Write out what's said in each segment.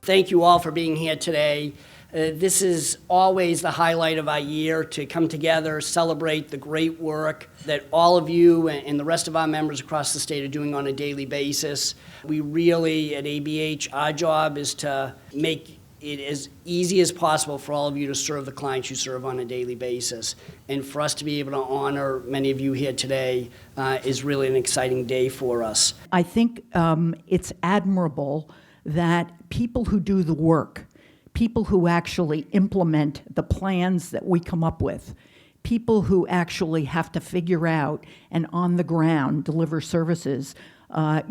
Thank you all for being here today. This is always the highlight of our year, to come together, celebrate the great work that all of you and the rest of our members across the state are doing on a daily basis. We really, at ABH, our job is to make it as easy as possible for all of you to serve the clients you serve on a daily basis. And for us to be able to honor many of you here today is really an exciting day for us. I think it's admirable that people who do the work, people who actually implement the plans that we come up with, people who actually have to figure out and on the ground deliver services,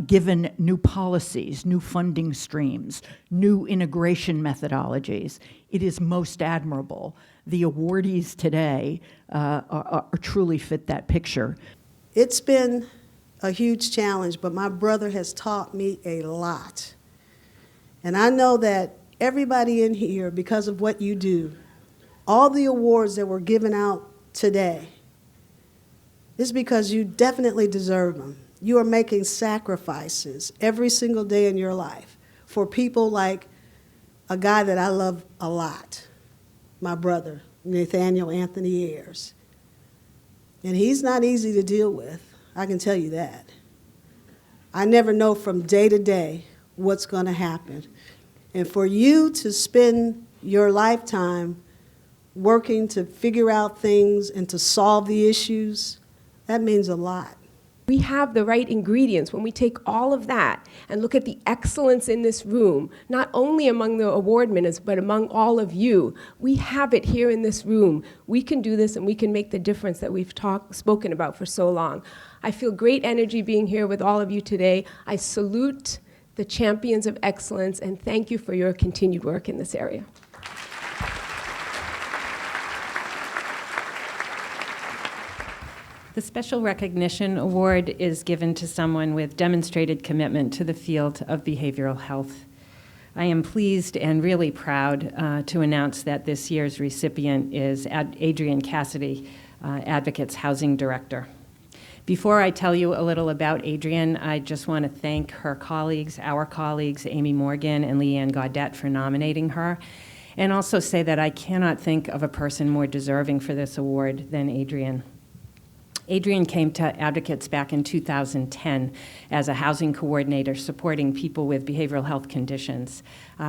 given new policies, new funding streams, new integration methodologies. It is most admirable. The awardees today are truly fit that picture. It's been a huge challenge, but my brother has taught me a lot. And I know that everybody in here, because of what you do, all the awards that were given out today, is because you definitely deserve them. You are making sacrifices every single day in your life for people like a guy that I love a lot, my brother, Nathaniel Anthony Ayers. And he's not easy to deal with, I can tell you that. I never know from day to day what's going to happen. And for you to spend your lifetime working to figure out things and to solve the issues, that means a lot. We have the right ingredients when we take all of that and look at the excellence in this room, not only among the award winners, but among all of you. We have it here in this room. We can do this and we can make the difference that we've spoken about for so long. I feel great energy being here with all of you today. I salute the champions of excellence, and thank you for your continued work in this area. The Special Recognition Award is given to someone with demonstrated commitment to the field of behavioral health. I am pleased and really proud to announce that this year's recipient is Adrianne Cassidy, Advocates Housing Director. Before I tell you a little about Adrianne, I just want to thank her colleagues, our colleagues, Amy Morgan and Leanne Gaudette, for nominating her, and also say that I cannot think of a person more deserving for this award than Adrianne. Adrianne came to Advocates back in 2010 as a housing coordinator supporting people with behavioral health conditions.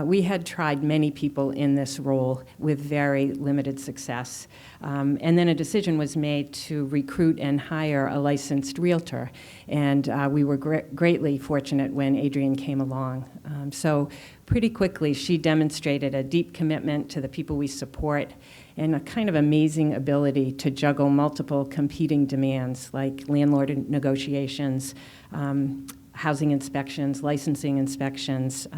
We had tried many people in this role with very limited success. And then a decision was made to recruit and hire a licensed realtor. And we were greatly fortunate when Adrianne came along. So pretty quickly, she demonstrated a deep commitment to the people we support and a kind of amazing ability to juggle multiple competing demands like landlord negotiations, housing inspections, licensing inspections,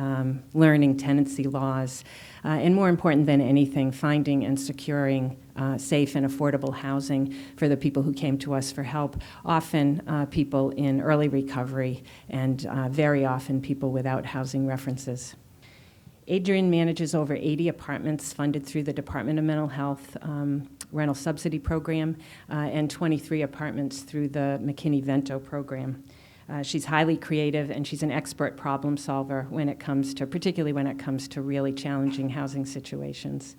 learning tenancy laws, and more important than anything, finding and securing safe and affordable housing for the people who came to us for help, often people in early recovery and very often people without housing references. Adrianne manages over 80 apartments funded through the Department of Mental Health rental subsidy program and 23 apartments through the McKinney-Vento program. She's highly creative and she's an expert problem solver when it comes to, particularly when it comes to really challenging housing situations.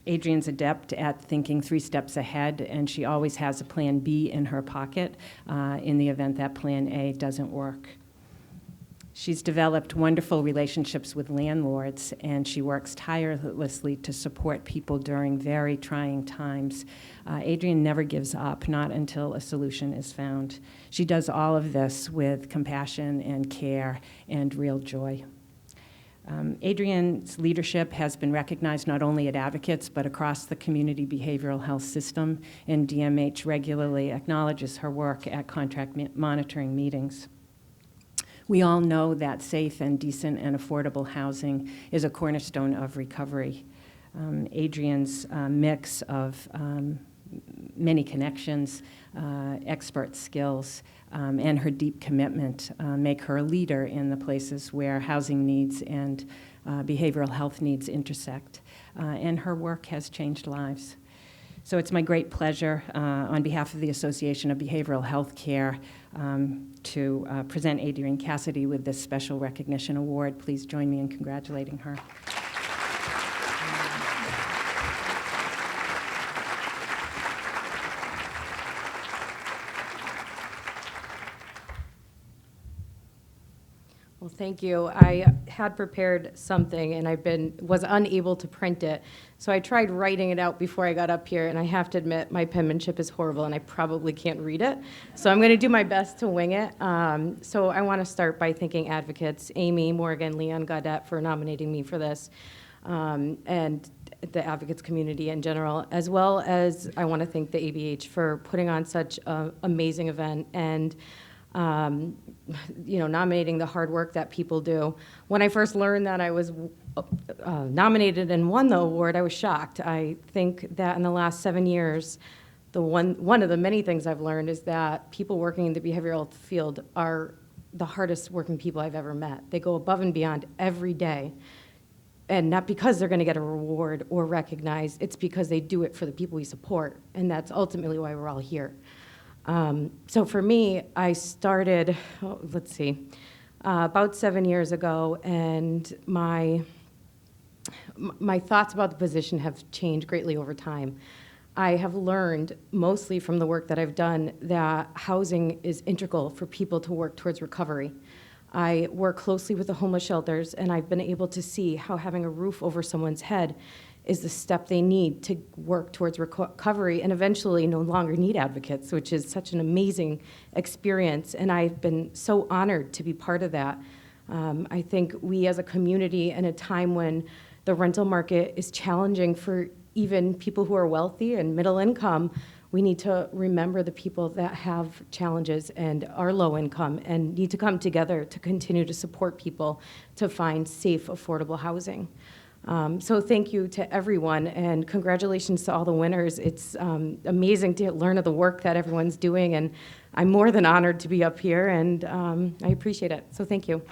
Adrianne's adept at thinking 3 steps ahead, and she always has a plan B in her pocket in the event that plan A doesn't work. She's developed wonderful relationships with landlords, and she works tirelessly to support people during very trying times. Adrianne never gives up, not until a solution is found. She does all of this with compassion and care and real joy. Adrianne's leadership has been recognized not only at Advocates, but across the community behavioral health system, and DMH regularly acknowledges her work at contract monitoring meetings. We all know that safe and decent and affordable housing is a cornerstone of recovery. Adrianne's mix of many connections, expert skills, and her deep commitment make her a leader in the places where housing needs and behavioral health needs intersect. And her work has changed lives. So it's my great pleasure, on behalf of the Association of Behavioral Health Care, to present Adrianne Cassidy with this special recognition award. Please join me in congratulating her. Well, thank you. I had prepared something and was unable to print it. So I tried writing it out before I got up here, and I have to admit my penmanship is horrible and I probably can't read it. So I'm going to do my best to wing it. So I want to start by thanking advocates, Amy, Morgan, Leon, Gaudette, for nominating me for this, and the advocates community in general, as well as I want to thank the ABH for putting on such an amazing event and nominating the hard work that people do. When I first learned that I was nominated and won the award, I was shocked. I think that in the last 7 years, one of the many things I've learned is that people working in the behavioral health field are the hardest working people I've ever met. They go above and beyond every day. And not because they're going to get a reward or recognized, it's because they do it for the people we support. And that's ultimately why we're all here. So for me, I started, about 7 years ago, and my thoughts about the position have changed greatly over time. I have learned, mostly from the work that I've done, that housing is integral for people to work towards recovery. I work closely with the homeless shelters, and I've been able to see how having a roof over someone's head is the step they need to work towards recovery and eventually no longer need advocates, which is such an amazing experience. And I've been so honored to be part of that. I think we as a community, in a time when the rental market is challenging for even people who are wealthy and middle income, we need to remember the people that have challenges and are low income and need to come together to continue to support people to find safe, affordable housing. So thank you to everyone, and congratulations to all the winners. It's amazing to learn of the work that everyone's doing, and I'm more than honored to be up here, and I appreciate it. So thank you.